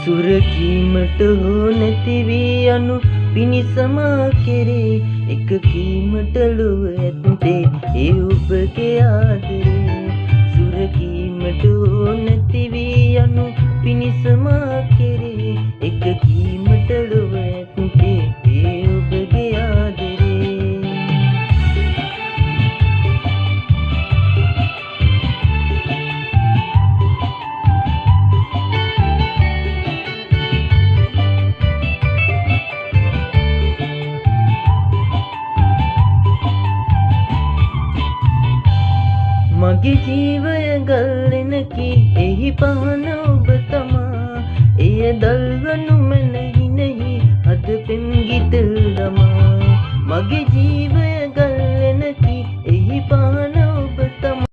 සුරකීමට හෝ නැති වී යනු පිණිසම කෙරේ එක කීමට ලොව ඇත්තේ ඒ ඔබගේ ආදරේ. සුරකීමට හෝ නැති වී යනු පිණිසම කෙරේ එක කීමට ලොව ඇත්තේ ඒ ඔබගේ ආදරේ. මගේ ජීවය ගල්ලෙනකි එහි පහන ඔබ තමා. එය දල්වනු මැනහිනෙහි අද පෙම් ගිතල් දමා. මගේ ජීවය ගල්ලෙනකි එහි පහන